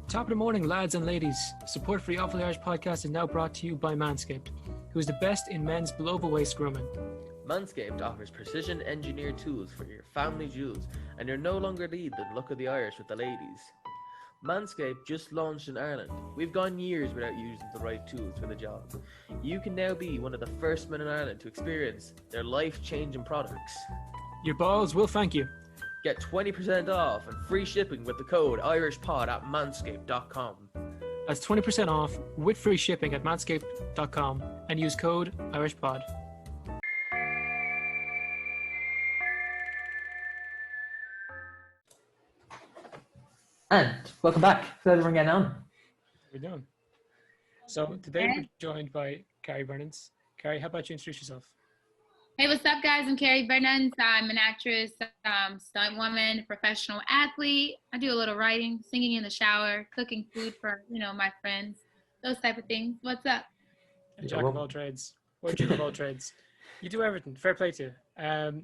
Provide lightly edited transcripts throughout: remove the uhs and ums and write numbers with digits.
Top of the morning, lads and ladies. Support for the Awfully Irish podcast is now brought to you by Manscaped, who is the best in men's below-the-waist grooming. Manscaped offers precision engineered tools for your family jewels, and you're no longer need the look of the Irish with the ladies. Manscaped just launched in Ireland. We've gone years without using the right tools for the job. You can now be one of the first men in Ireland to experience their life-changing products. Your balls will thank you. Get 20% off and free shipping with the code IrishPod at manscaped.com. That's 20% off with free shipping at manscaped.com and use code IrishPod. And welcome back. How's everyone getting on? How are we doing? So today we're joined by Carrie Bernans. Carrie, how about you introduce yourself? Hey, what's up, guys? I'm Carrie Bernans. I'm an actress, stuntwoman, professional athlete. I do a little writing, singing in the shower, cooking food for, my friends, those type of things. What's up? A jack of all trades, or jack of all trades. You do everything. Fair play to you.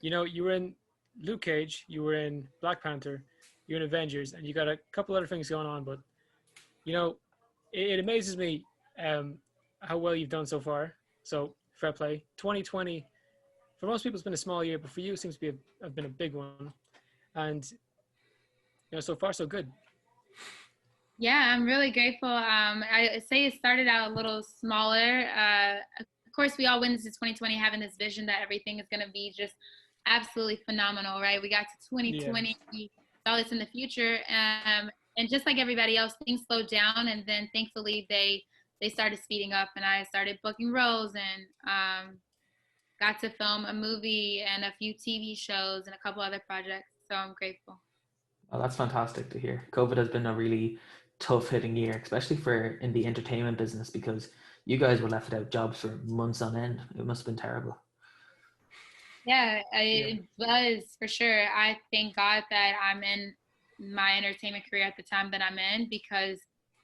You were in Luke Cage, you were in Black Panther, you're in Avengers, and you got a couple other things going on. But it amazes me how well you've done so far. So fair play. 2020. For most people, it's been a small year, but for you, it seems to have been a big one. And, so far, so good. Yeah, I'm really grateful. I say it started out a little smaller. Of course, we all went into 2020 having this vision that everything is going to be just absolutely phenomenal, right? We got to 2020, we saw this in the future. And just like everybody else, things slowed down. And then thankfully, they started speeding up, and I started booking roles and got to film a movie and a few TV shows and a couple other projects. So I'm grateful. Well, that's fantastic to hear. COVID has been a really tough hitting year, especially in the entertainment business, because you guys were left without jobs for months on end. It must have been terrible. Yeah, it was for sure. I thank God that I'm in my entertainment career at the time that I'm in, because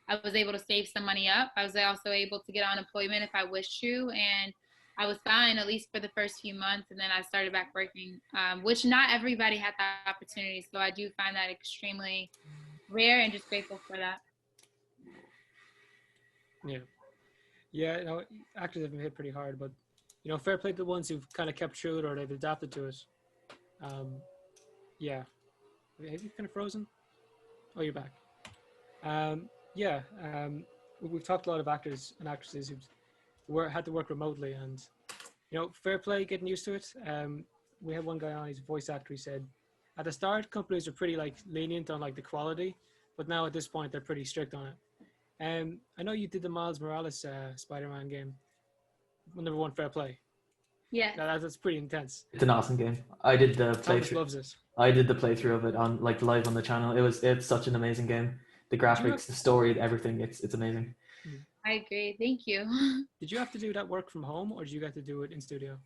I was able to save some money up. I was also able to get unemployment if I wished to, and I was fine, at least for the first few months, and then I started back working, which not everybody had that opportunity. So I do find that extremely rare, and just grateful for that. Yeah, actors have been hit pretty hard, but fair play to the ones who've kind of kept true it or they've adapted to it. Yeah. Have you kind of frozen? Oh, you're back. We've talked a lot of actors and actresses who've had to work remotely, and fair play getting used to it. We had one guy on, he's a voice actor. He said at the start companies are pretty lenient on the quality, but now at this point they're pretty strict on it. I know you did the Miles Morales Spider-Man game. Number one, fair play. Yeah, that's pretty intense. It's an awesome game. I did the Thomas loves it. I did the playthrough of it on live on the channel. It's such an amazing game. The graphics, the story, everything. It's amazing. I agree. Thank you. Did you have to do that work from home, or did you get to do it in studio?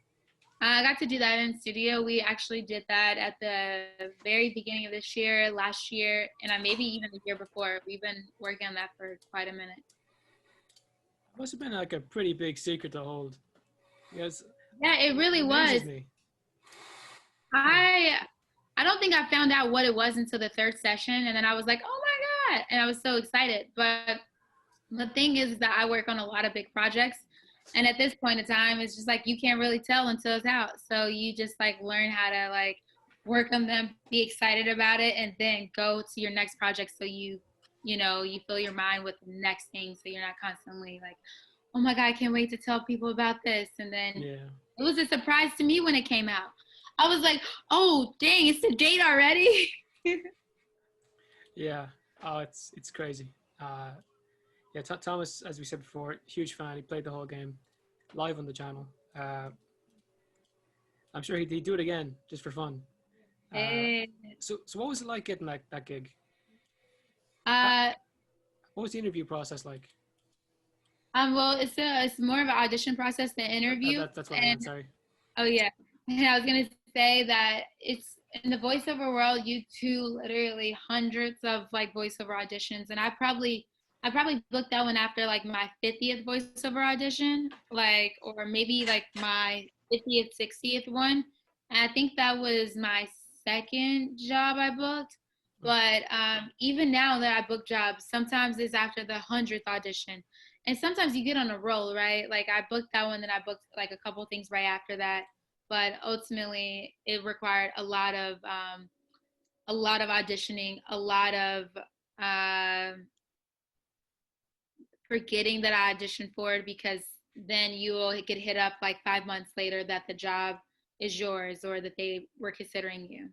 I got to do that in studio. We actually did that at the very beginning of this year, last year, and maybe even the year before. We've been working on that for quite a minute. It must have been a pretty big secret to hold. Yes. Yeah, it really was. I don't think I found out what it was until the third session, and then I was like, oh my God, and I was so excited. But the thing is that I work on a lot of big projects, and at this point in time, it's just you can't really tell until it's out. So you just learn how to work on them, be excited about it, and then go to your next project. So you fill your mind with the next thing, so you're not constantly oh my God, I can't wait to tell people about this. And then it was a surprise to me when it came out. I was like, oh dang, it's the date already. Yeah. Oh, it's crazy. Thomas, as we said before, huge fan. He played the whole game live on the channel. I'm sure he'd do it again just for fun. So what was it like getting that gig? What was the interview process like? Well, it's more of an audition process than interview. That's what I meant, sorry. Oh yeah, and I was gonna say that it's in the voiceover world. You do literally hundreds of voiceover auditions, and I probably booked that one after my 50th voiceover audition, or maybe my 50th, 60th one. And I think that was my second job I booked. But even now that I book jobs, sometimes it's after the 100th audition. And sometimes you get on a roll, right? Like I booked that one, then I booked like a couple things right after that. But ultimately, it required a lot of auditioning, a lot of uh, forgetting that I auditioned for it, because then you will get hit up like 5 months later that the job is yours or that they were considering you.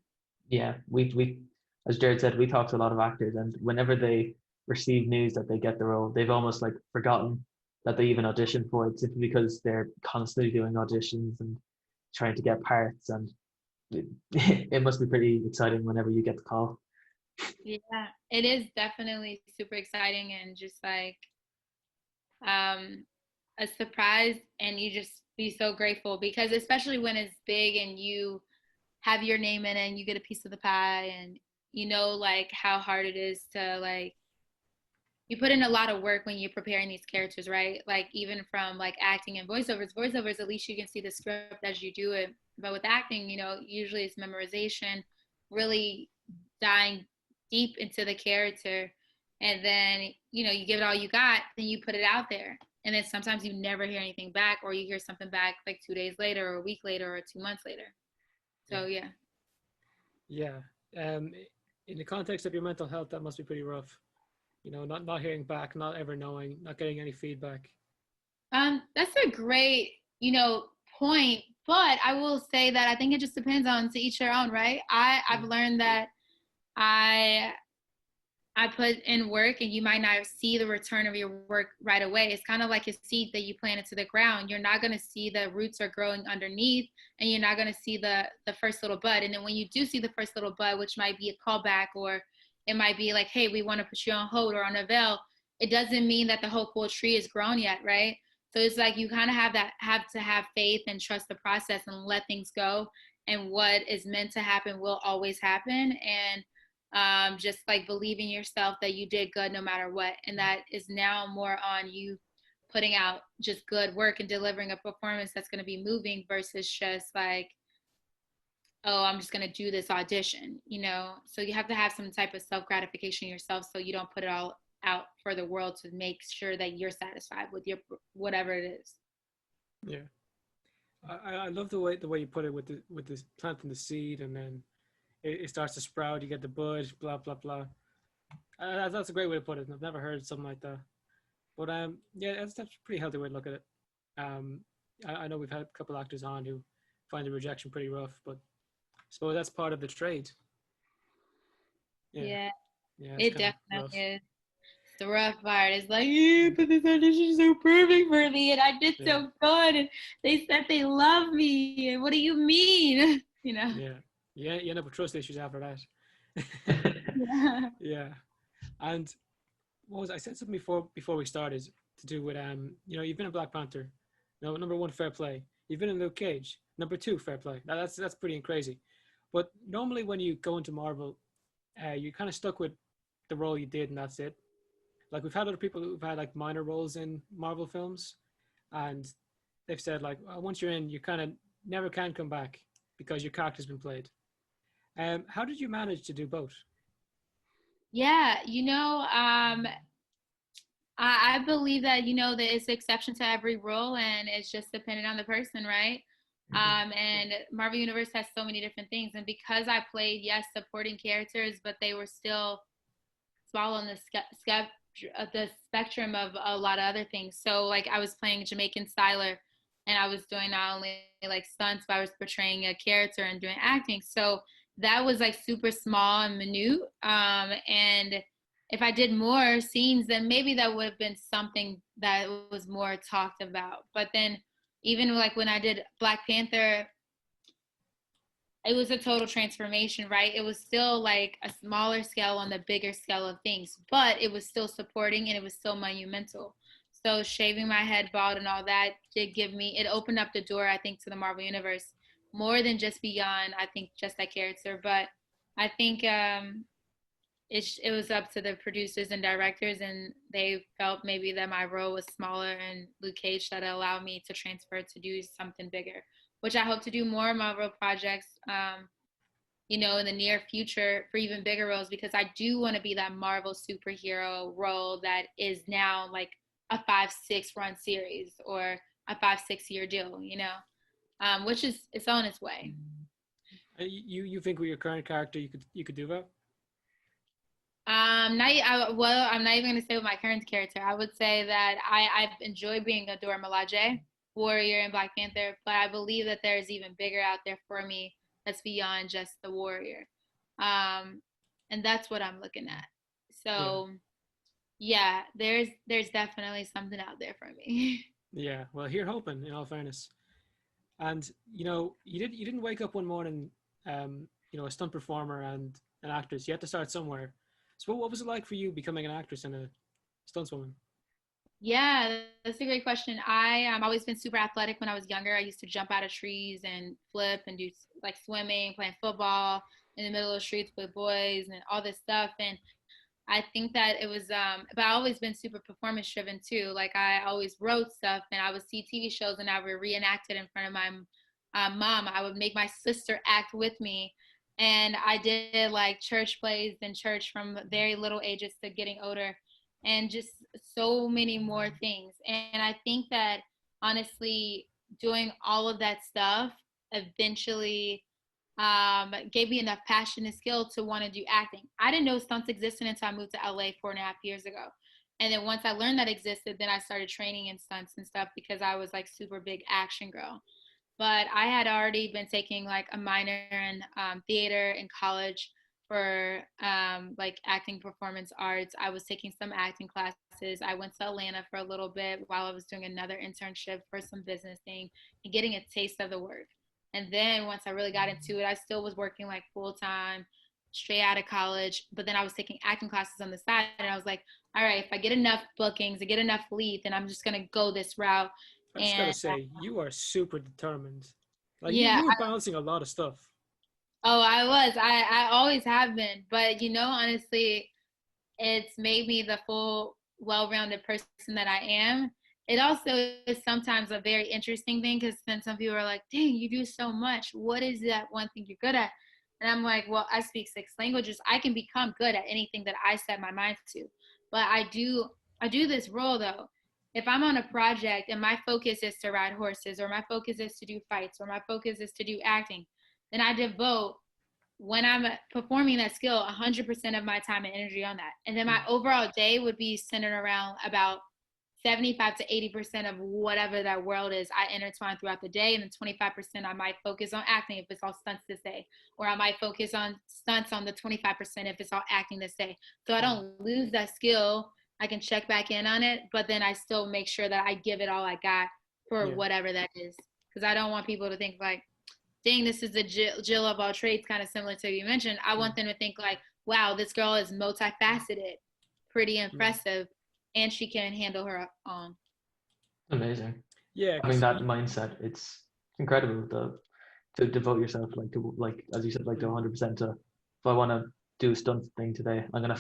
Yeah, we as Jared said, we talk to a lot of actors, and whenever they receive news that they get the role, they've almost like forgotten that they even auditioned for it, simply because they're constantly doing auditions and trying to get parts, and it, it must be pretty exciting whenever you get the call. Yeah, it is definitely super exciting and just like um, a surprise, and you just be so grateful because especially when it's big and you have your name in it and you get a piece of the pie, and you know like how hard it is to like you put in a lot of work when you're preparing these characters, right? Like even from like acting and voiceovers, at least you can see the script as you do it. But with acting, you know, usually it's memorization, really dying deep into the character. And then, you know, you give it all you got, then you put it out there. And then sometimes you never hear anything back, or you hear something back like 2 days later or a week later or 2 months later. So yeah. Yeah. Um, in the context of your mental health, that must be pretty rough. You know, not hearing back, not ever knowing, not getting any feedback. That's a great, you know, point. But I will say that I think it just depends on to each their own, right? I've learned that I I put in work and you might not see the return of your work right away. It's kind of like a seed that you plant into the ground. You're not going to see the roots are growing underneath, and you're not going to see the first little bud. And then when you do see the first little bud, which might be a callback, or it might be like, hey, we want to put you on hold or on a veil, it doesn't mean that the whole full tree is grown yet, right? So it's like you kind of have to have faith and trust the process and let things go. And what is meant to happen will always happen. And just like believing yourself that you did good no matter what. And that is now more on you putting out just good work and delivering a performance that's going to be moving versus just like, oh, I'm just going to do this audition, you know? So you have to have some type of self gratification yourself so you don't put it all out for the world to make sure that you're satisfied with your whatever it is. Yeah. I love the way you put it with the planting the seed, and then it starts to sprout. You get the bud, blah blah blah. That's a great way to put it. I've never heard something like that. But yeah, that's a pretty healthy way to look at it. Um, I know we've had a couple actors on who find the rejection pretty rough, but I suppose that's part of the trade. Yeah, Yeah, yeah, it's it kind of rough. definitely is. The rough part is like, yeah, but this audition is so perfect for me, and I did Yeah, so good, and they said they love me, and what do you mean? You know? yeah, yeah. You end up with trust issues after that. Yeah. Yeah, and what was I said something before we started to do with you know, you've been in Black Panther. No, number one, fair play. You've been in Luke Cage. Number two, fair play. That's pretty crazy. But normally when you go into Marvel, you're kind of stuck with the role you did and that's it. Like we've had other people who've had like minor roles in Marvel films, and they've said like, well, once you're in, you kind of never can come back because your character's been played. How did you manage to do both? Yeah, you know, I believe that, you know, that it's an exception to every rule and it's just dependent on the person, right? And Marvel Universe has so many different things. And because I played, yes, supporting characters, but they were still small on the spectrum of a lot of other things. So like I was playing Jamaican Styler, and I was doing not only like stunts, but I was portraying a character and doing acting. So that was like super small and minute. And if I did more scenes, then maybe that would have been something that was more talked about. But then even like when I did Black Panther, it was a total transformation, right? It was still like a smaller scale on the bigger scale of things, but it was still supporting and it was still monumental. So shaving my head bald and all that did give me, it opened up the door, I think, to the Marvel Universe more than just beyond, I think, just that character. But I think it was up to the producers and directors, and they felt maybe that my role was smaller in Luke Cage that allowed me to transfer to do something bigger, which I hope to do more Marvel projects. in the near future for even bigger roles, because I do want to be that Marvel superhero role that is now like a 5-6 run series or a 5-6 year deal, which is it's on its way. You think with your current character you could do that? I'm not even gonna say with my current character. I would say that I've enjoyed being a Dora Milaje warrior in Black Panther, but I believe that there's even bigger out there for me that's beyond just the warrior, and that's what I'm looking at. So yeah, there's definitely something out there for me. Yeah, well, here hoping, in all fairness. And you didn't wake up one morning, a stunt performer and an actress. You had to start somewhere. So what was it like for you becoming an actress and a stuntswoman? Yeah, that's a great question. I've always been super athletic when I was younger. I used to jump out of trees and flip and do like swimming, playing football in the middle of the streets with boys and all this stuff. And I think that it was, but I've always been super performance driven too. Like I always wrote stuff and I would see TV shows and I would reenact it in front of my mom. I would make my sister act with me. And I did like church plays in church from very little ages to getting older, and just so many more things. And I think that honestly, doing all of that stuff eventually gave me enough passion and skill to want to do acting. I didn't know stunts existed until I moved to LA 4.5 years ago. And then once I learned that existed, then I started training in stunts and stuff because I was like super big action girl. But I had already been taking like a minor in theater in college for like acting performance arts. I was taking some acting classes. I went to Atlanta for a little bit while I was doing another internship for some business thing and getting a taste of the work. And then once I really got into it, I still was working like full time, straight out of college. But then I was taking acting classes on the side, and I was like, all right, if I get enough bookings, I get enough leads, then I'm just gonna go this route. I just gotta say, you are super determined. Like Yeah, you were balancing a lot of stuff. I was. I always have been. But honestly, it's made me the full, well-rounded person that I am. It also is sometimes a very interesting thing because then some people are like, dang, you do so much. What is that one thing you're good at? And I'm like, well, I speak 6 languages. I can become good at anything that I set my mind to. But I do this role though. If I'm on a project and my focus is to ride horses, or my focus is to do fights, or my focus is to do acting, then I devote, when I'm performing that skill, 100% of my time and energy on that. And then my overall day would be centered around about 75 to 80% of whatever that world is I intertwine throughout the day. And then 25% I might focus on acting if it's all stunts this day, or I might focus on stunts on the 25% if it's all acting this day. So I don't lose that skill. I can check back in on it, but then I still make sure that I give it all I got for whatever that is. Because I don't want people to think like, dang, this is the Jill of all trades, kind of similar to you mentioned. I want them to think like, wow, this girl is multifaceted, pretty impressive, and she can handle her own. Amazing. Yeah, having that mindset, it's incredible to devote yourself like as you said, like to 100% to, if I want to do a stunt thing today, I'm gonna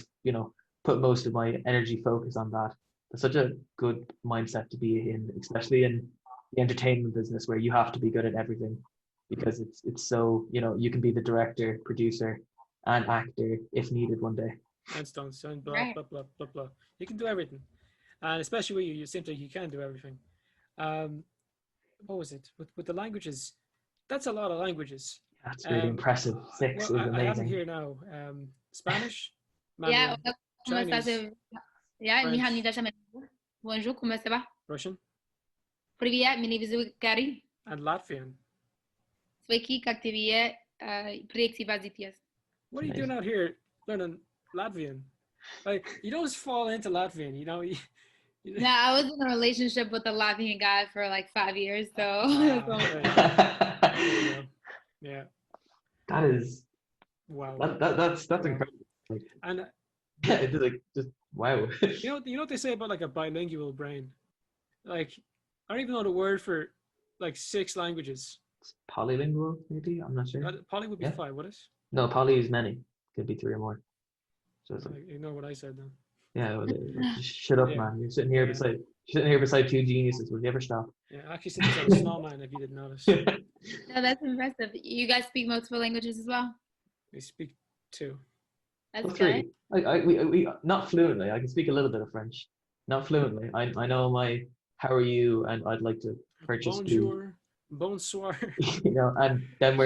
put most of my energy focus on that. It's such a good mindset to be in, especially in the entertainment business where you have to be good at everything, because it's so you can be the director, producer, and actor if needed one day. And stunts and blah blah blah blah blah. You can do everything, and especially with you seem like you can do everything. What was it with the languages? That's a lot of languages. That's really impressive. 6 is amazing. I have it here now. Spanish, Mandarin, Chinese, French, Bonjour, comment ça va? Russian, Привет, меня зовут Carrie. and Latvian. Sveiki, как ты vie? Prieks vazitias. What are you doing out here learning Latvian? Like, you don't just fall into Latvian, No, I was in a relationship with a Latvian guy for like 5 years, so. Yeah. That is. Wow. That's incredible. Like, and it's like just wow. You know what they say about like a bilingual brain? Like, I don't even know the word for like 6 languages. It's polylingual, maybe? I'm not sure. Poly would be 5, what is? No, poly is many. Could be 3 or more. So it's like, ignore what I said then. Yeah, well, just shut up, man. You're sitting here beside 2 geniuses. Will you ever stop? Yeah, actually sitting beside a small man, if you didn't notice. No, that's impressive. You guys speak multiple languages as well? We speak two. That's good. Three. We not fluently. I can speak a little bit of French. Not fluently. I know my how are you and I'd like to purchase food. Bonjour, bonsoir. And then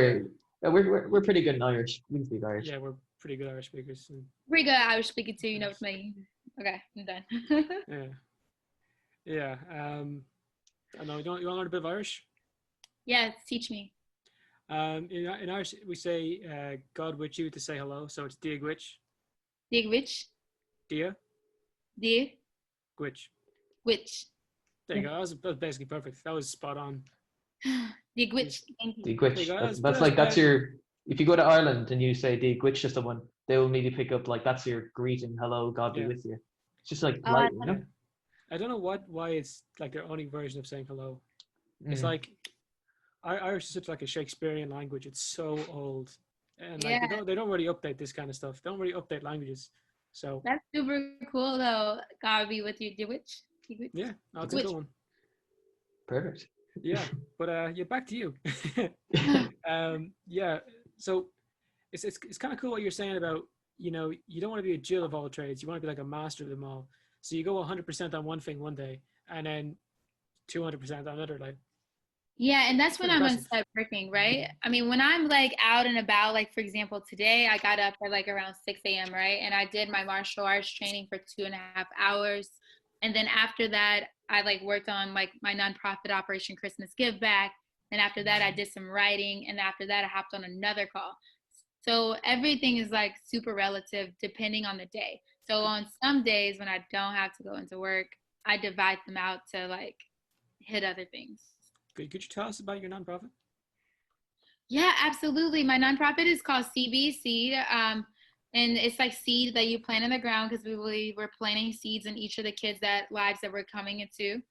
Yeah, we're pretty good in Irish. We can speak Irish. yeah, we're pretty good Irish speakers. Pretty good Irish speaking too. You know what I mean? Okay, I'm done. Yeah, yeah. I know you want to learn a bit of Irish. Yes, teach me. In Irish we say God with you to say hello, so it's dia gwich, Dig which? dia Dig gwich. which? There you go. That was basically perfect. That was spot on. Dig which? Thank The you. There gwitch. you go. That's like that's your. If you go to Ireland and you say the gwitch to someone, they will immediately pick up like that's your greeting. Hello, God be Yeah. with you. It's just like Oh, polite, I you know. I don't know why it's like their only version of saying hello. It's Mm. like Irish is such like a Shakespearean language. It's so old, and like Yeah. they don't really update this kind of stuff. They don't really update languages. So That's super cool though. God be with you. Dig which? Dig which? yeah, that's a Which? good one. Perfect. Yeah, but yeah, back to you. Yeah, so it's kind of cool what you're saying about you don't want to be a Jill of all trades. You want to be like a master of them all. So you go 100% on one thing one day, and then 200% on another. Like Yeah, and that's when pretty I'm gonna impressive. start working, right? I mean, when I'm like out and about, like for example, today I got up at like around 6 a.m., right? And I did my martial arts training for 2.5 hours. And then after that, I like worked on like my nonprofit Operation Christmas Give Back. And after that, I did some writing. And after that, I hopped on another call. So everything is like super relative depending on the day. So on some days when I don't have to go into work, I divide them out to like hit other things. Could you tell us about your nonprofit? Yeah, absolutely. My nonprofit is called CBC, and it's like seed that you plant in the ground because we believe we're planting seeds in each of the kids' that lives that we're coming into.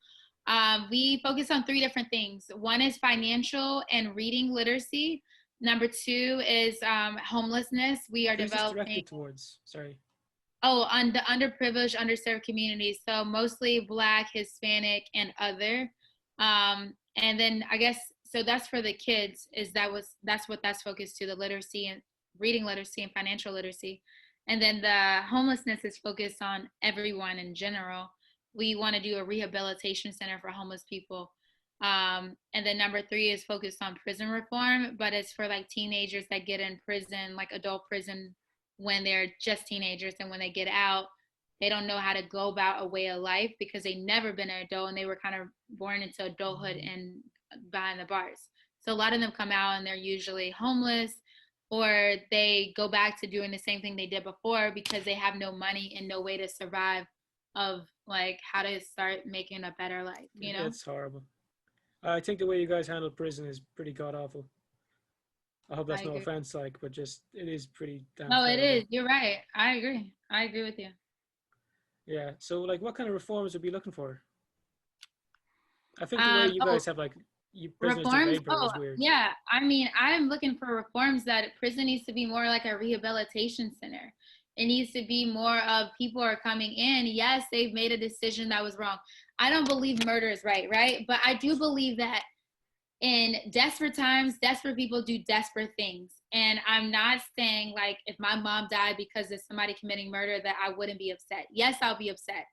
We focus on 3 different things. One is financial and reading literacy. Number 2 is homelessness. We are Who's this developing directed towards? Sorry. on the underprivileged, underserved communities. So mostly Black, Hispanic, and other. And then I guess so that's for the kids. That's what that's focused to, the literacy and reading literacy and financial literacy. And then the homelessness is focused on everyone in general. We want to do a rehabilitation center for homeless people. And then number 3 is focused on prison reform, but it's for like teenagers that get in prison, like adult prison, when they're just teenagers, and when they get out they don't know how to go about a way of life because they never been an adult and they were kind of born into adulthood and behind the bars. So a lot of them come out and they're usually homeless, or they go back to doing the same thing they did before because they have no money and no way to survive, of like how to start making a better life, you know? It's horrible. I think the way you guys handle prison is pretty god awful. I hope that's I no agree. offense, like, but just it is pretty damn. No, it terrible. is. You're right. I agree with you. Yeah. So, like, what kind of reforms would be looking for? I think the way you guys have like you prisoners to Reforms? labor is weird. Yeah. I mean, I'm looking for reforms that prison needs to be more like a rehabilitation center. It needs to be more of people are coming in. Yes, they've made a decision that was wrong. I don't believe murder is right? But I do believe that in desperate times, desperate people do desperate things. And I'm not saying like if my mom died because of somebody committing murder that I wouldn't be upset. Yes, I'll be upset.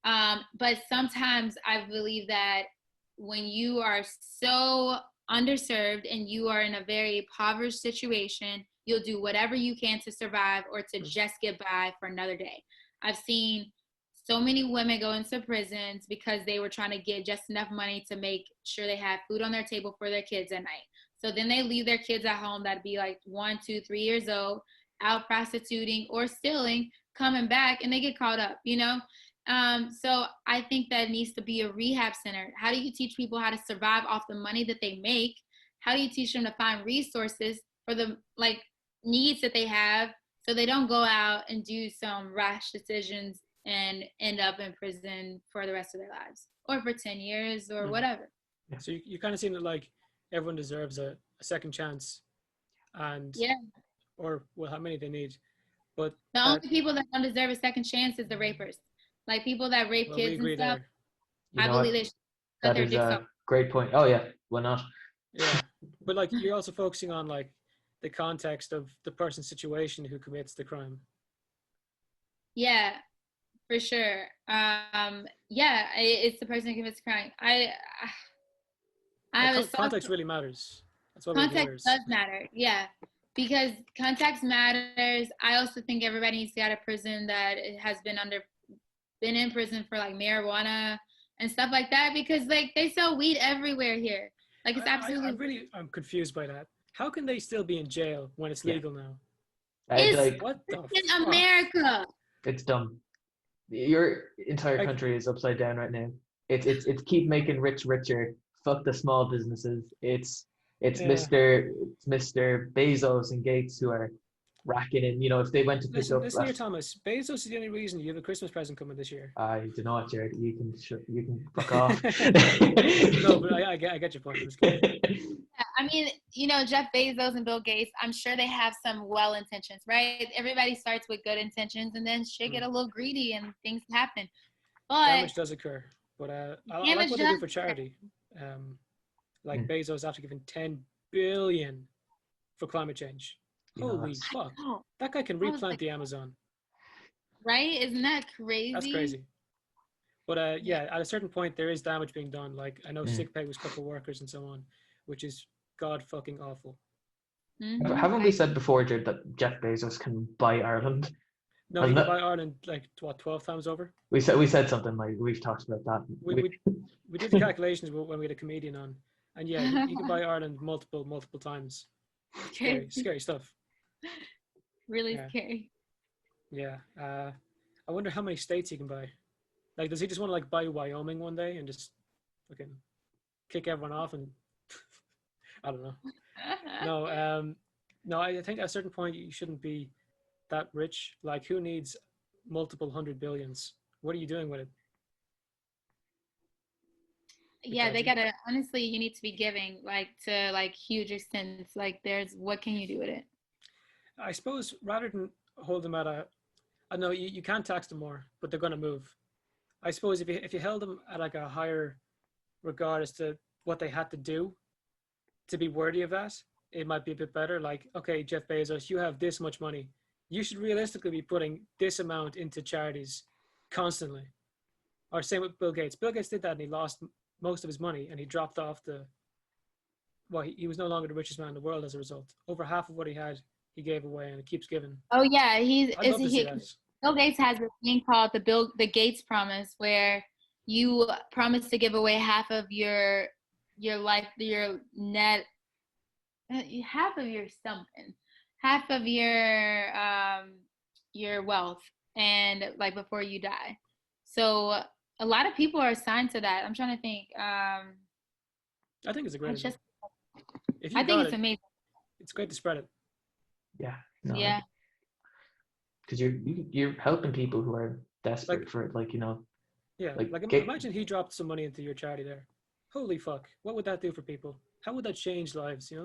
But sometimes I believe that when you are so underserved and you are in a very impoverished situation, you'll do whatever you can to survive or to just get by for another day. I've seen so many women go into prisons because they were trying to get just enough money to make sure they had food on their table for their kids at night. So then they leave their kids at home that'd be like 1, 2, 3 years old, out prostituting or stealing, coming back, and they get caught up, you know? So I think that needs to be a rehab center. How do you teach people how to survive off the money that they make? How do you teach them to find resources for the like needs that they have so they don't go out and do some rash decisions and end up in prison for the rest of their lives or for 10 years or whatever. So you kind of seem that like everyone deserves a second chance, and or well, how many they need. But the only people that don't deserve a second chance is the rapers. Like people that rape well, kids we and agree stuff. there. I believe they should cut That their is dicks a off. great point. Oh yeah, why not? Yeah, but like you're also focusing on like the context of the person's situation who commits the crime. Yeah, for sure. Yeah, it's the person who commits the crime. I have a soft Context really matters. That's why we have context lawyers. does matter. Yeah, because context matters. I also think everybody needs to get out of prison that has been in prison for like marijuana and stuff like that, because like they sell weed everywhere here. Like it's absolutely. I'm confused by that. How can they still be in jail when it's Yeah. legal now? It's Like, What the in fuck? America. it's dumb. Your entire Like- country is upside down right now. It's keep making rich richer. Fuck the small businesses. It's Yeah. Mr. Bezos and Gates who are racking in. You know, if they went to pick Listen, up, listen here, Thomas. Bezos is the only reason you have a Christmas present coming this year. I don't know what, Jared. You can fuck off. No, but I get your point. I'm just kidding. I mean, Jeff Bezos and Bill Gates, I'm sure they have some well intentions, right? Everybody starts with good intentions and then shit get a little greedy and things happen. But Damage does occur. But I like Damage what they do does for charity. Like Mm. Bezos after giving 10 billion for climate change. You know, Holy that's- fuck. oh, That guy can I was replant like- the Amazon. right? Isn't that crazy? That's crazy. But yeah, at a certain point, there is damage being done. Like, I know Mm. sick pay was cut for workers and so on, which is god fucking awful. Mhm. Haven't we said before, Jared, that Jeff Bezos can buy Ireland? No, And you can that- buy Ireland like what 12 times over. We said something like we've talked about that. We did the calculations when we had a comedian on, and yeah, he can buy Ireland multiple times. Scary. Scary stuff. Really Yeah. scary. Yeah. I wonder how many states he can buy. Like, does he just want to like buy Wyoming one day and just fucking kick everyone off and I don't know. No, I think at a certain point you shouldn't be that rich. Like, who needs multiple hundred billions? What are you doing with it? Yeah, they Because- gotta, honestly, you need to be giving like to like huge extents. Like what can you do with it? I suppose rather than hold them at I know you can't tax them more, but they're going to move. I suppose if you held them at like a higher regard as to what they had to do to be worthy of that, it might be a bit better. Like, okay, Jeff Bezos, you have this much money. You should realistically be putting this amount into charities constantly. Or same with Bill Gates. Bill Gates did that and he lost most of his money and he dropped off he was no longer the richest man in the world as a result. Over half of what he had, he gave away and it keeps giving. Oh yeah, I'd love to see that. Bill Gates has a thing called the Gates Promise, where you promise to give away half of your life, your net, half of your something, half of your wealth, and like before you die. So a lot of people are assigned to that. I'm trying to think. I think it's a great It's idea. just, If you I think got it's it, amazing. it's great to spread it. Yeah. No, Yeah. Because you're helping people who are desperate Like- for it. Like, Yeah, Like, like get- imagine he dropped some money into your charity there. Holy fuck, what would that do for people? How would that change lives? it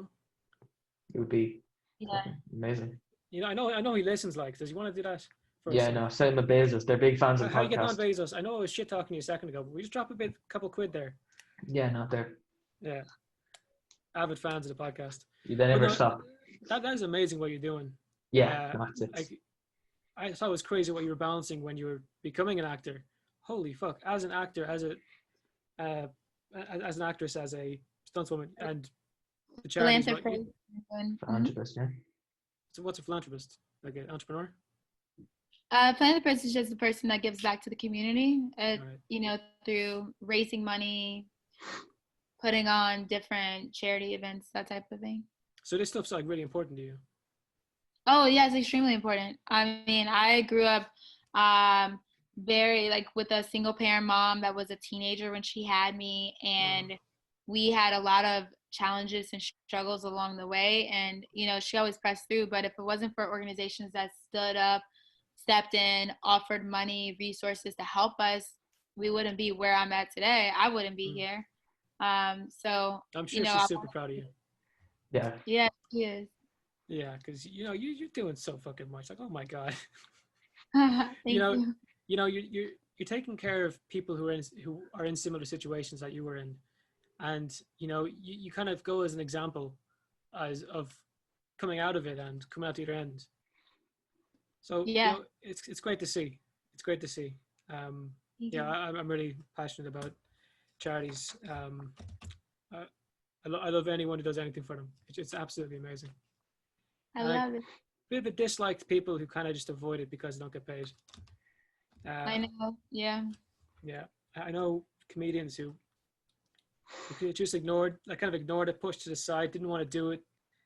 would be Yeah. fucking amazing. I know he listens. Like, does he want to do that? For Yeah, us? no, same with Bezos. They're big fans of the How you getting on, podcast. Bezos? I know I was shit talking to you a second ago, but we just drop a couple quid there. Yeah, no, they're Yeah, avid fans of the podcast. they But never no, stop. That is amazing what you're doing. Yeah, no, that's it. Like, I thought it was crazy what you were balancing when you were becoming an actor. Holy fuck! As an actor, as an actress, as a stuntwoman, and the charities. Philanthropist. Philanthropist, yeah. So what's a philanthropist? Like an entrepreneur? Philanthropist is just the person that gives back to the community, Right. Through raising money, putting on different charity events, that type of thing. So this stuff's like really important to you. Oh yeah, it's extremely important. I mean, I grew up very like with a single parent mom that was a teenager when she had me, and we had a lot of challenges and struggles along the way, and she always pressed through. But if it wasn't for organizations that stood up, stepped in, offered money, resources to help us, we wouldn't be where I'm at today. I wouldn't be here. So I'm sure I she's super proud of you. Yeah. yeah, she is. Yeah, because you're doing so fucking much. Like, oh my god. Thank know, you. you're taking care of people who are in similar situations that you were in, and you kind of go as an example of coming out of it and coming out the other end. So Yeah. it's great to see. It's great to see. I'm really passionate about charities. I love anyone who does anything for them. It's absolutely amazing. I love it. Bit of a dislike to people who kind of just avoid it because they don't get paid. I know. Yeah. Yeah, I know comedians who just ignored it, pushed to the side, didn't want to do it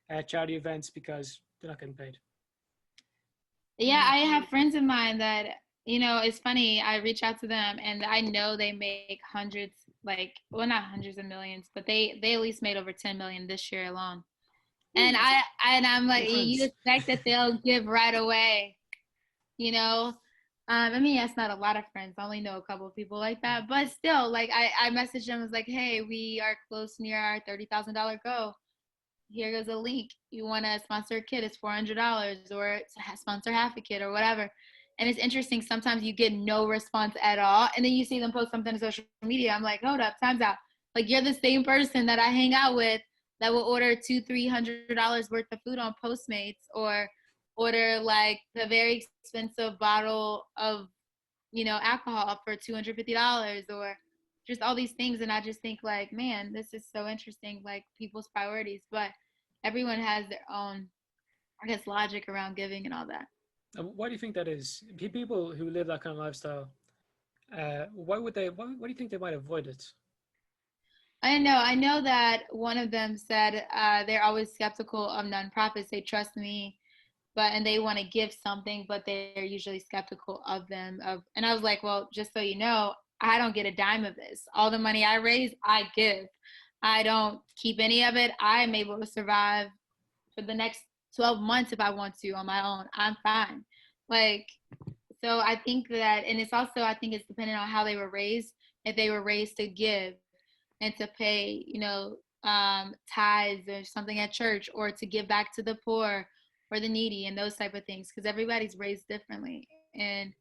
at charity events because they're not getting paid. Yeah, I have friends of mine that, it's funny. I reach out to them and I know they make hundreds, not hundreds of millions, but they at least made over 10 million this year alone. And I'm like, you expect that they'll give right away, I mean, that's not a lot of friends. I only know a couple of people like that, but still, I messaged them, was like, hey, we are close near our $30,000 goal. Here goes a link. You want to sponsor a kid, it's $400, or sponsor half a kid or whatever. And it's interesting. Sometimes you get no response at all. And then you see them post something on social media. I'm like, hold up, time's out. Like, you're the same person that I hang out with that will order $200-$300 worth of food on Postmates, or order the very expensive bottle of, alcohol for $250, or just all these things. And I just think man, this is so interesting, people's priorities, but everyone has their own, I guess, logic around giving and all that. Why do you think that is? People who live that kind of lifestyle, why do you think they might avoid it? I know that one of them said they're always skeptical of nonprofits. They trust me, and they want to give something, but they're usually skeptical of them. And I was like, well, just so you know, I don't get a dime of this. All the money I raise, I give. I don't keep any of it. I'm able to survive for the next 12 months if I want to on my own. I'm fine. So I think that, and it's also, I think it's dependent on how they were raised. If they were raised to give and to pay, tithes or something at church, or to give back to the poor or the needy and those type of things, because everybody's raised differently, and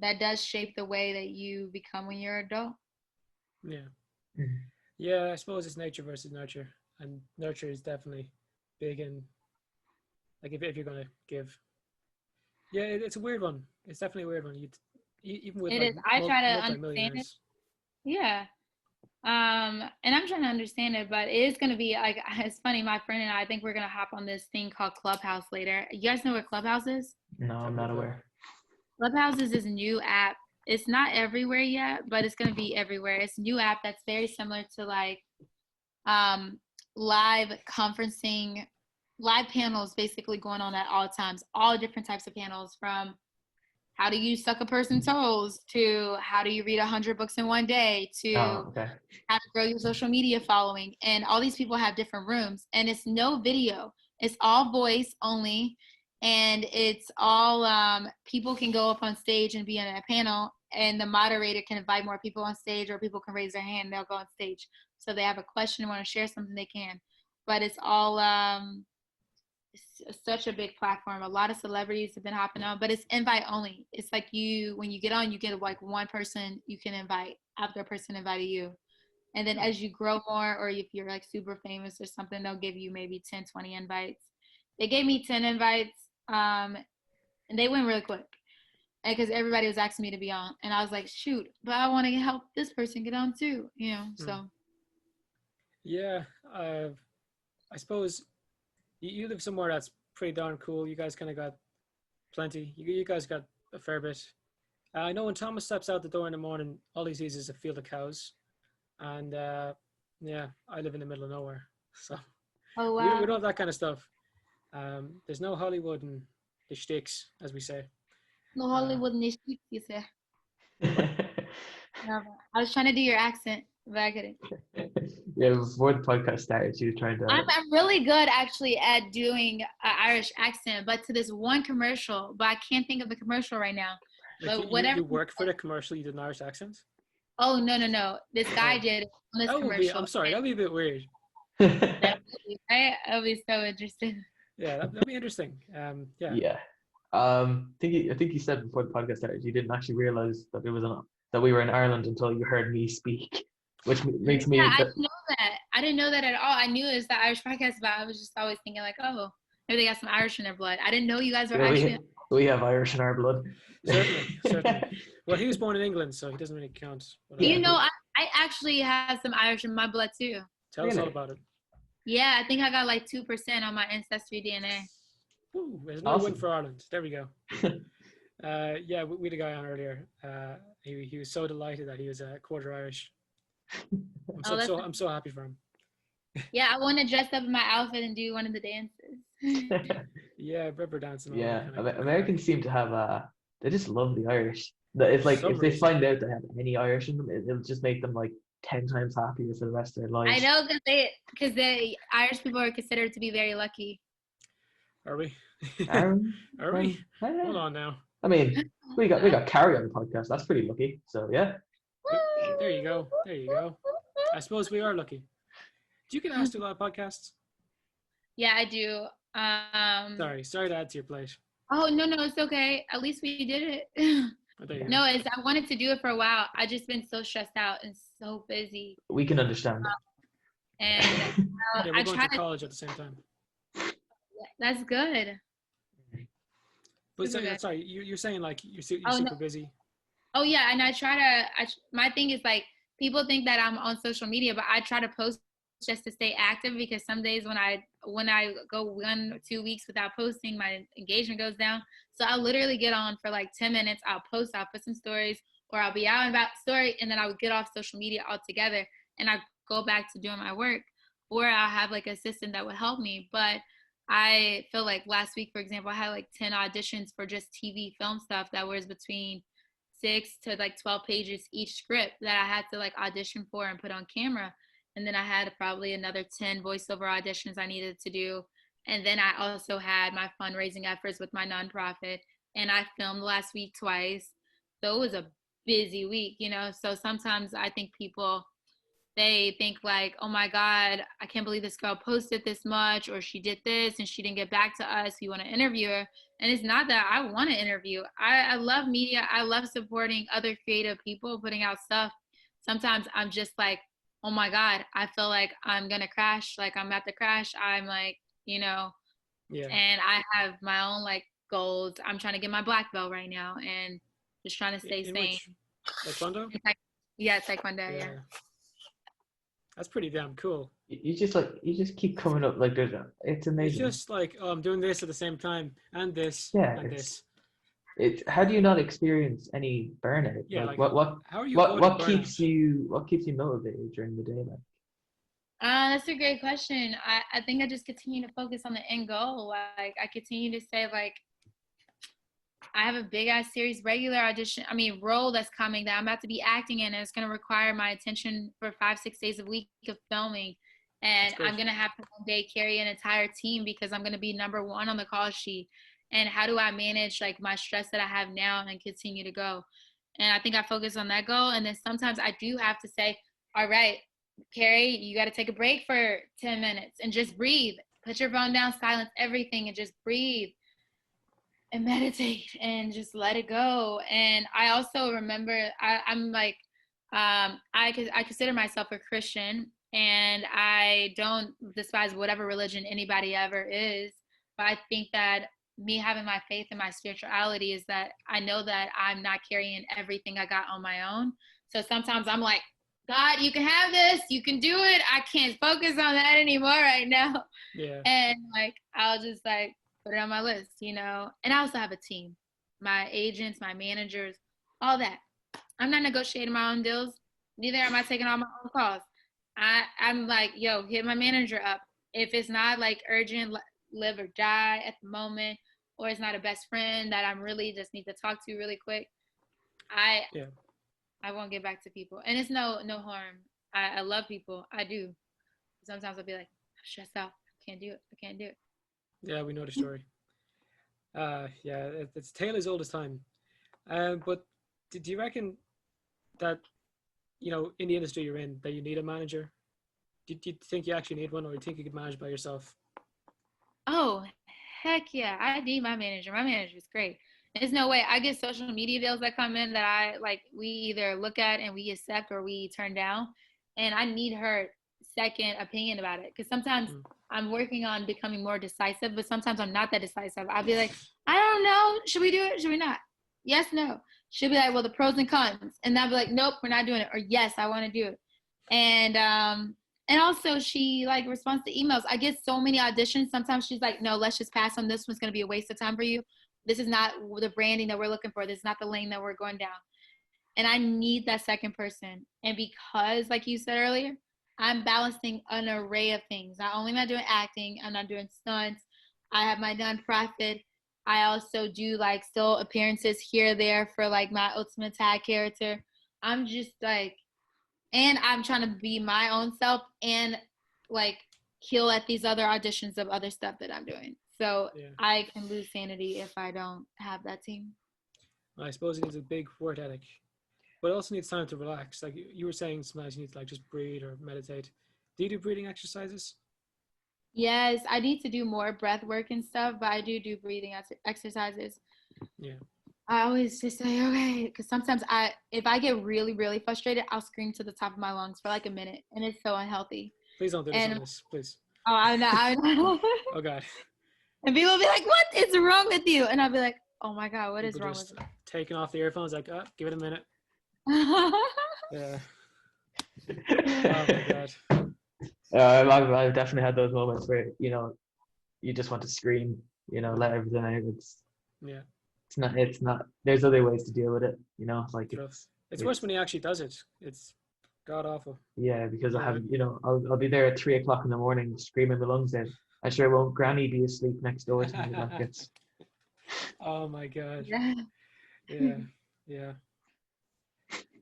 that does shape the way that you become when you're an adult. Yeah, I suppose it's nature versus nurture, and nurture is definitely big in if you're gonna give. Yeah, it's a weird one. It's definitely a weird one. Even with it is. I try to understand it. Yeah. And I'm trying to understand it, but it is going to be it's funny. My friend and I think we're going to hop on this thing called Clubhouse later. You guys know what Clubhouse is? No, I'm not aware. Clubhouse is this new app. It's not everywhere yet, but it's going to be everywhere. It's a new app that's very similar to live conferencing, live panels basically going on at all times, all different types of panels, from how do you suck a person's toes to how do you read 100 books in one day to how to grow your social media following. And all these people have different rooms, and it's no video. It's all voice only. And it's all people can go up on stage and be on a panel, and the moderator can invite more people on stage, or people can raise their hand and they'll go on stage. So they have a question and want to share something, they can. But it's all it's such a big platform. A lot of celebrities have been hopping on, but it's invite only. It's when you get on, you get one person you can invite after a person invited you. And then as you grow more, or if you're super famous or something, they'll give you maybe 10, 20 invites. They gave me 10 invites, and they went really quick, because everybody was asking me to be on. And I was like, shoot, but I want to help this person get on too, so. Yeah, I suppose you live somewhere that's pretty darn cool. You guys kind of got plenty. You guys got a fair bit. I know when Thomas steps out the door in the morning, all he sees is a field of cows. And I live in the middle of nowhere. So oh, wow. we don't have that kind of stuff. There's no Hollywood and the shticks, as we say. No Hollywood and the shticks, you say. I was trying to do your accent, but I couldn't. Yeah, before the podcast started, she was trying to. I'm really good actually at doing an Irish accent, but to this one commercial, but I can't think of the commercial right now. But whatever. You worked for the commercial, you did an Irish accent? Oh, no. This guy did on this commercial. I'm sorry, that'd be a bit weird. Right? I'll be so interested. Yeah, that'd be interesting. Yeah. Yeah. I think you said before the podcast started, you didn't actually realize that that we were in Ireland until you heard me speak, which makes me. I didn't know that. I didn't know that at all. I knew it was the Irish podcast, but I was just always thinking oh, Maybe they got some Irish in their blood. I didn't know you guys were Yeah, actually. we have Irish in our blood. Certainly. Well, he was born in England, so he doesn't really count. Yeah. You know, I actually have some Irish in my blood too. Tell us all Really? about it. Yeah, I think I got like 2% on my ancestry DNA. Ooh, there's another win Awesome. for Ireland. There we go. Yeah, we had a guy on earlier. He was so delighted that he was a quarter Irish. I'm so happy for him. Yeah, I want to dress up in my outfit and do one of the dances. Yeah, river dancing. All Yeah, that kind of Americans seem to have they just love the Irish. It's like Some if they reason. find out they have any Irish in them, it'll just make them like 10 times happier for the rest of their lives. I know because the Irish people are considered to be very lucky. Are we? Aaron, Are we? well, Hold on now. I mean, we got Carrie on the podcast. That's pretty lucky. So yeah. There you go. There you go. I suppose we are lucky. Do you get asked to do a lot of podcasts? Yeah, I do. Sorry to add to your plate. Oh no, it's okay. At least we did it. Oh, there you go. No, I wanted to do it for a while. I just been so stressed out and so busy. We can understand. And Yeah, we're I going try to college at the same time. That's good. But Super good. sorry, you're saying like you're Oh, super no. busy. Oh yeah, and I try to. My thing is like people think that I'm on social media, but I try to post just to stay active because some days when I go 1 or 2 weeks without posting, my engagement goes down. So I'll literally get on for like 10 minutes. I'll post, I'll put some stories, or I'll be out and about story, and then I would get off social media altogether, and I go back to doing my work, or I'll have like an assistant that would help me. But I feel like last week, for example, I had like 10 auditions for just TV film stuff that was between 6 to like 12 pages each script that I had to like audition for and put on camera. And then I had probably another 10 voiceover auditions I needed to do. And then I also had my fundraising efforts with my nonprofit. And I filmed last week twice. So it was a busy week, you know. So sometimes I think people, they think like, oh my God, I can't believe this girl posted this much, or she did this and she didn't get back to us. We want to interview her. And it's not that I want to interview. I love media. I love supporting other creative people putting out stuff. Sometimes I'm just like, oh my God, I feel like I'm going to crash. Like I'm about to crash. I'm like, you know, Yeah. and I have my own like goals. I'm trying to get my black belt right now and just trying to stay In sane. which? Taekwondo? Yeah, taekwondo, yeah. That's pretty damn cool. You just keep coming up like it's amazing. It's just like, oh, I'm doing this at the same time and this and this. How do you not experience any burnout? Yeah, like, like, what how are you what avoiding keeps burnout? you motivated during the day? Like, That's a great question. I think I just continue to focus on the end goal. Like I continue to say like I have a big ass series role that's coming that I'm about to be acting in, and it's going to require my attention for 5-6 days a week of filming. And I'm going to have to one day carry an entire team because I'm going to be number one on the call sheet. And how do I manage like my stress that I have now and continue to go? And I think I focus on that goal. And then sometimes I do have to say, all right, Carrie, you got to take a break for 10 minutes and just breathe. Put your phone down, silence everything, and just breathe and meditate and just let it go. And I also remember I'm like, I consider myself a Christian, and I don't despise whatever religion anybody ever is. But I think that me having my faith and my spirituality is that I know that I'm not carrying everything I got on my own. So sometimes I'm like, God, you can have this, you can do it. I can't focus on that anymore right now. Yeah. And like, I'll just like put it on my list, you know. And I also have a team, my agents, my managers, all that. I'm not negotiating my own deals. Neither am I taking all my own calls. I'm like, yo, hit my manager up. If it's not like urgent, live or die at the moment, or it's not a best friend that I'm really just need to talk to really quick, I won't get back to people. And it's no harm. I love people. I do. Sometimes I'll be like, I'm stressed out. I can't do it. Yeah, we know the story. It's tale as old as time. But do you reckon that, you know, in the industry you're in, that you need a manager? Do you think you actually need one, or do you think you could manage by yourself? Oh, heck yeah. I need my manager. My manager is great. There's no way. I get social media deals that come in that we either look at and we accept or we turn down. And I need her second opinion about it. Because sometimes I'm working on becoming more decisive, but sometimes I'm not that decisive. I'll be like, I don't know. Should we do it? Should we not? Yes, no. She'll be like, well, the pros and cons. And I'll be like, nope, we're not doing it. Or yes, I want to do it. And also she like responds to emails. I get so many auditions. Sometimes she's like, no, let's just pass on this one's going to be a waste of time for you. This is not the branding that we're looking for. This is not the lane that we're going down. And I need that second person. And because, like you said earlier, I'm balancing an array of things. Not only am I doing acting, I'm not doing stunts. I have my nonprofit. I also do like still appearances here or there for like my ultimate tag character. I'm just like, and I'm trying to be my own self and like kill at these other auditions of other stuff that I'm doing. So I can lose sanity if I don't have that team. I suppose it needs a big work ethic, but it also needs time to relax. Like you were saying, sometimes you need to like just breathe or meditate. Do you do breathing exercises? Yes, I need to do more breath work and stuff, but I do breathing exercises. Yeah. I always just say, okay, because sometimes if I get really, really frustrated, I'll scream to the top of my lungs for like a minute, and it's so unhealthy. Please don't do this on this, please. Oh, I know. Oh, God. And people will be like, what is wrong with you? And I'll be like, oh, my God, what is wrong with you? Taking off the earphones, like, give it a minute. Yeah. Oh, my God. I've definitely had those moments where, you know, you just want to scream, you know, let everything out. It's not, there's other ways to deal with it, you know, like it's worse when he actually does it. It's god awful. Yeah, because I have, you know, I'll be there at 3 o'clock in the morning screaming my lungs out. I sure won't granny be asleep next door to me like this. Oh my God. Yeah.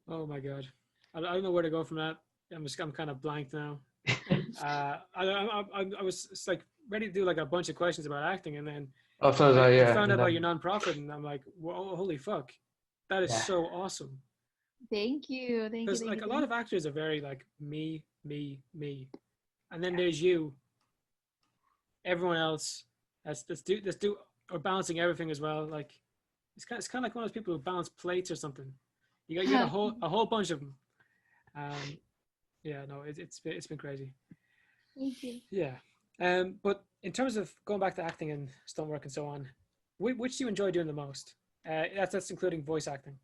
Oh my God. I don't know where to go from that. I'm kind of blanked now. I was like ready to do like a bunch of questions about acting, and then I found out about your nonprofit, and I'm like, whoa, holy fuck, that is so awesome. Thank you. Because like a lot of actors are very like me, and then there's you. Everyone else let's do or balancing everything as well. Like it's kind of like one of those people who balance plates or something. You got a whole bunch of them. Yeah, no, it's been crazy. Thank you. Yeah. But in terms of going back to acting and stunt work and so on, which do you enjoy doing the most? That's including voice acting.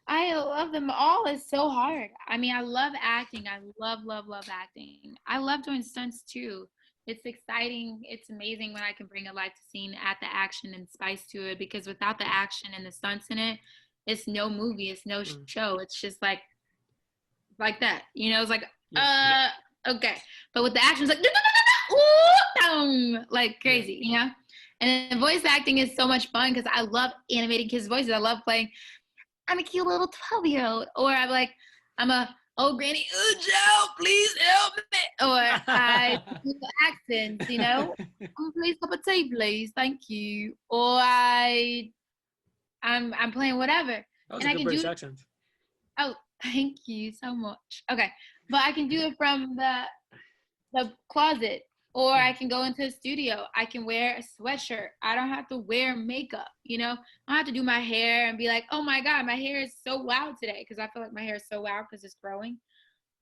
I love them all. It's so hard. I mean, I love acting. I love acting. I love doing stunts too. It's exciting. It's amazing when I can bring a life to scene, add the action and spice to it, because without the action and the stunts in it, it's no movie, it's no show. It's just like that. You know, it's like, okay. But with the action, it's like, like crazy, you know? And then voice acting is so much fun because I love animating kids' voices. I love playing, I'm a cute little 12-year-old. Or I'm like, I'm a old granny, oh, Joe, please help me. Or I do the accents, you know? Please cup of tea, please. Thank you. Or I'm playing whatever. That was a good British accent. Oh, thank you so much. Okay. But I can do it from the closet, or I can go into a studio. I can wear a sweatshirt. I don't have to wear makeup, you know? I don't have to do my hair and be like, oh my God, my hair is so wild today. Because I feel like my hair is so wild because it's growing.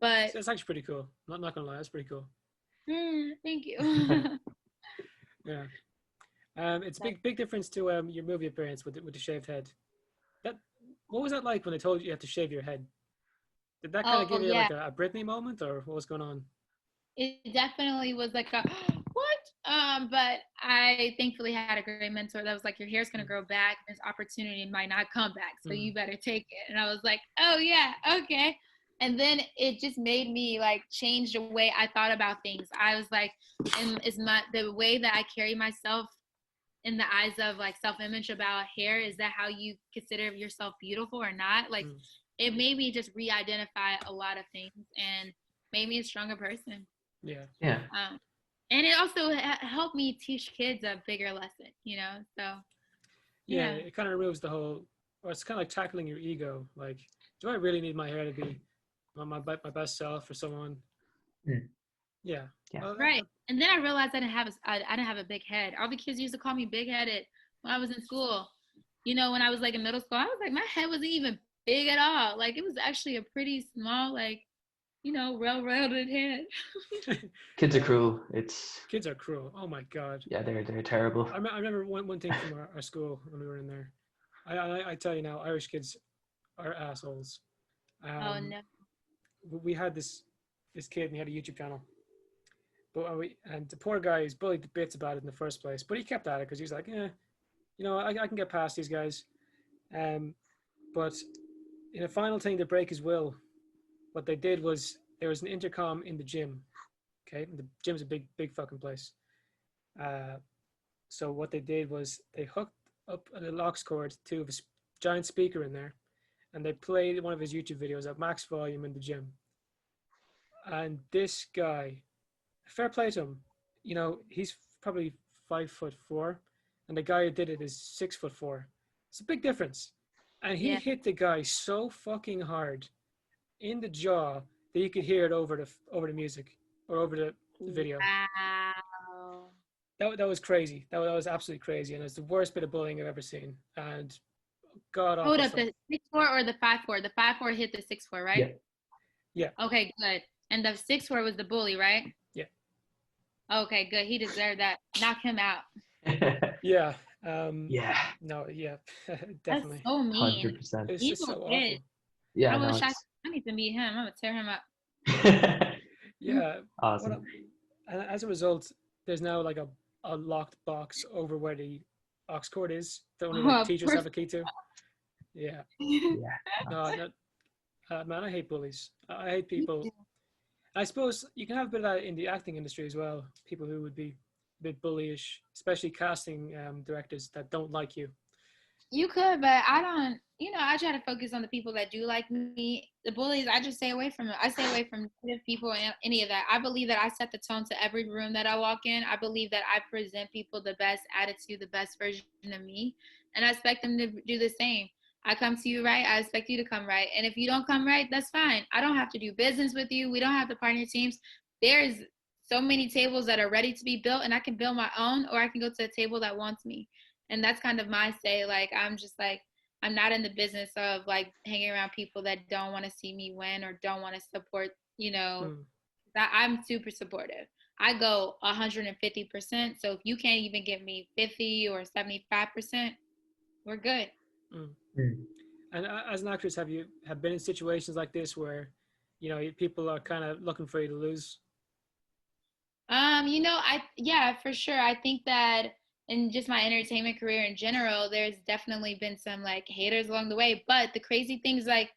But it's actually pretty cool. Not gonna lie, it's pretty cool. Thank you. Yeah. It's a big difference to your movie appearance with the shaved head. What was that like when they told you had to shave your head? Did that kind of give you like a Britney moment, or what was going on? It definitely was like a what? But I thankfully had a great mentor that was like, your hair's gonna grow back. This opportunity might not come back, so you better take it. And I was like, oh yeah, okay. And then it just made me like change the way I thought about things. I was like, the way that I carry myself in the eyes of like self-image about hair, is that how you consider yourself beautiful or not? Like it made me just re-identify a lot of things and made me a stronger person. Yeah. And it also helped me teach kids a bigger lesson, you know? So yeah, it kind of removes the whole, or it's kind of like tackling your ego. Like, do I really need my hair to be my best self for someone? Yeah. Well, right. And then I realized I didn't have a big head. All the kids used to call me big-headed when I was in school. You know, when I was like in middle school, I was like, my head wasn't even big at all. Like it was actually a pretty small, like railroaded head. Kids are cruel. It's Kids are cruel. Oh my god. yeah, they're terrible. I remember one thing from our school when we were in there. I tell you now, Irish kids are assholes. Oh Um, no. we had this kid and he had a YouTube channel, but and the poor guy is bullied to bits about it in the first place. But he kept at it because he was like, I can get past these guys. But in a final thing to break his will, what they did was there was an intercom in the gym. Okay, and the gym's a big fucking place. So what they did was they hooked up a little aux cord to a giant speaker in there, and they played one of his YouTube videos at max volume in the gym. And this guy, fair play to him, he's probably 5'4", and the guy who did it is 6'4". It's a big difference. And he Yeah. hit the guy so fucking hard in the jaw that you could hear it over the music or over the video. Wow. That was crazy. That was absolutely crazy, and it's the worst bit of bullying I've ever seen. And God, Hold awful up, stuff. the 6'4" or the 5'4"? The 5'4" hit the 6'4", right? Yeah. Okay, good. And the 6'4" was the bully, right? Yeah. Okay, good. He deserved that. Knock him out. Yeah. Yeah, No. Yeah. Definitely. Definitely. That's so mean. 100%. It's He's just so so awful. good. Yeah, I no, wish I it's need to meet him. I'm gonna tear him up. Yeah. awesome. And as a result, there's now like a locked box over where the aux cord is that only like Of teachers course. have a key to. Yeah. Yeah, No, man, I hate bullies. I hate people. I suppose you can have a bit of that in the acting industry as well. People who would be a bit bullyish, especially casting directors that don't like you. You could, but I don't. I try to focus on the people that do like me. The bullies, I just stay away from it. I stay away from negative people and any of that. I believe that I set the tone to every room that I walk in. I believe that I present people the best attitude, the best version of me, and I expect them to do the same. I come to you right. I expect you to come right. And if you don't come right, that's fine. I don't have to do business with you. We don't have to partner teams. There's so many tables that are ready to be built, and I can build my own, or I can go to a table that wants me. And that's kind of my say. Like, I'm just like, I'm not in the business of like hanging around people that don't want to see me win or don't want to support, I'm super supportive. I go 150%. So if you can't even give me 50 or 75%, we're good. And as an actress, have been in situations like this where, people are kind of looking for you to lose? Yeah, for sure. I think that in just my entertainment career in general, there's definitely been some like haters along the way. But the crazy things, like,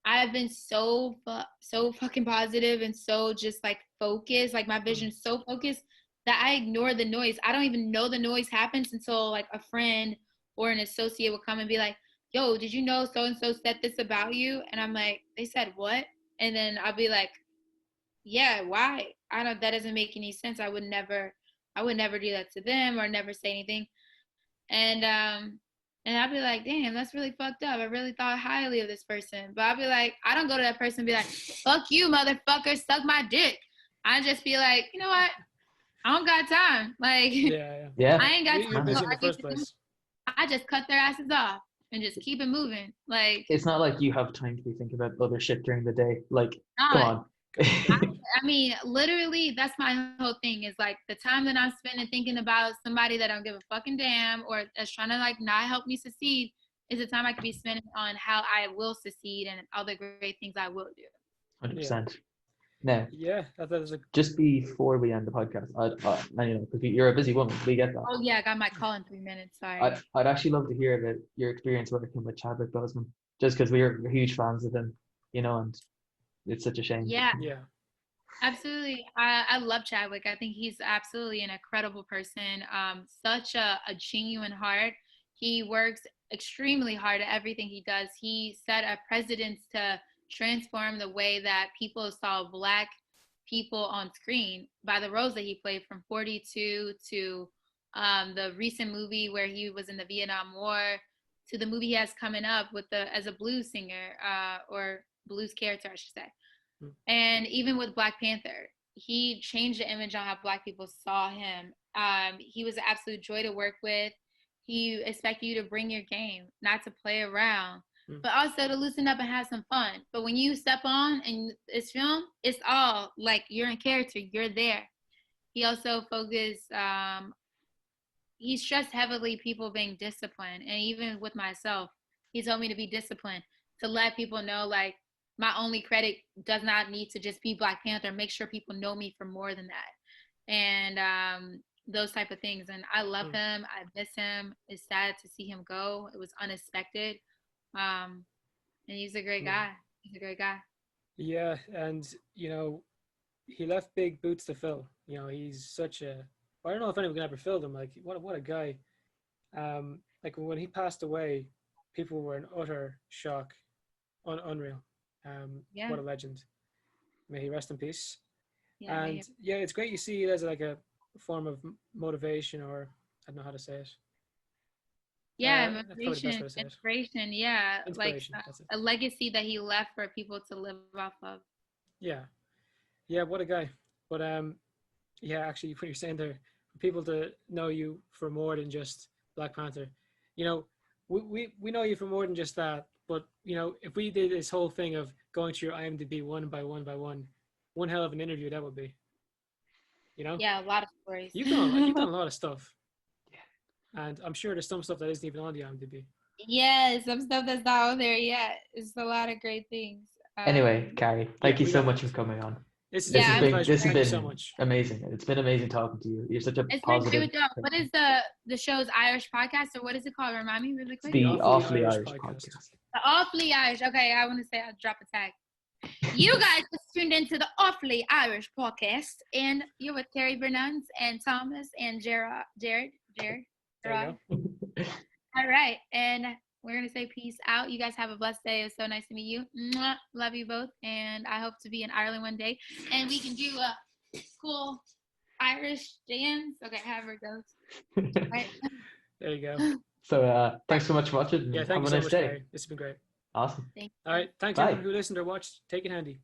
I've been so fucking positive and so just like focused, like my vision's so focused that I ignore the noise. I don't even know the noise happens until like a friend or an associate will come and be like, "Yo, did you know so and so said this about you?" And I'm like, "They said what?" And then I'll be like, "Yeah, why? That doesn't make any sense. I would never do that to them or never say anything." And I'd be like, "Damn, that's really fucked up. I really thought highly of this person." But I'd be like, I don't go to that person and be like, "Fuck you, motherfucker, suck my dick." I just be like, you know what? I don't got time. Like, Yeah. I ain't got You're time busy to in the argue first with them. place. I just cut their asses off and just keep it moving. Like, it's not like you have time to be thinking about other shit during the day. Like, come not. on. I mean, literally, that's my whole thing is like the time that I'm spending thinking about somebody that I don't give a fucking damn or that's trying to like not help me succeed is the time I could be spending on how I will succeed and all the great things I will do. 100%. Now, Yeah, that is a just before we end the podcast, because you're a busy woman, we get that. Oh yeah, I got my call in 3 minutes. Sorry. I'd actually love to hear about your experience working with Chadwick Boseman, just because we're huge fans of him, and it's such a shame. Yeah, yeah. absolutely. I love Chadwick. I think he's absolutely an incredible person. Such a genuine heart. He works extremely hard at everything he does. He set a precedence to transform the way that people saw Black people on screen by the roles that he played, from 42 to the recent movie where he was in the Vietnam War, to the movie he has coming up as a blues singer or blues character, I should say. And even with Black Panther, he changed the image on how Black people saw him. He was an absolute joy to work with. He expected you to bring your game, not to play around. but also to loosen up and have some fun. But when you step on and it's film, it's all like you're in character, you're there. He also focused, he stressed heavily people being disciplined. And even with myself, he told me to be disciplined, to let people know, like, my only credit does not need to just be Black Panther. Make sure people know me for more than that. And those type of things. And I love him. I miss him. It's sad to see him go. It was unexpected. And he's a great guy. He's a great guy. Yeah, and you know, he left big boots to fill. You know, he's such a. I don't know if anyone can ever fill them. Like, what a guy. Like when he passed away, people were in utter shock, unreal. What a legend. May he rest in peace. Yeah, And yeah, it's great you see it as like a form of motivation, or I don't know how to say it. Yeah, That's probably the best way motivation, to say it. inspiration. Yeah, Inspiration, like that's it. a legacy that he left for people to live off of. Yeah, what a guy. But yeah, actually, what you're saying there, for people to know you for more than just Black Panther, you know, we know you for more than just that. But you know, if we did this whole thing of going through your IMDb one by one by one hell of an interview that would be. You know? Yeah, a lot of stories. You've done a lot of stuff. Yeah. And I'm sure there's some stuff that isn't even on the IMDb. Yeah, some stuff that's not on there yet. It's a lot of great things. Anyway, Carrie, thank you so much for coming on. This has been been Thank you so much. Amazing. It's been amazing talking to you. You're such a it's positive. Been great with what is the show's Irish podcast, or what is it called? Remind me really quick. The Awfully Irish podcast. The Awfully Irish. Okay, I want to say I'll drop a tag. You guys just tuned into the Awfully Irish podcast, and you're with Carrie Bernans and Thomas and Jared. All right, and we're gonna say peace out. You guys have a blessed day. It was so nice to meet you. Mwah. Love you both, and I hope to be in Ireland one day, and we can do a cool Irish dance. Okay, however it goes. Right. There you go. So thanks so much for watching. Yeah, thank you so much, Carrie. This has been great. Awesome. All right, thanks everyone who listened or watched. Take it handy.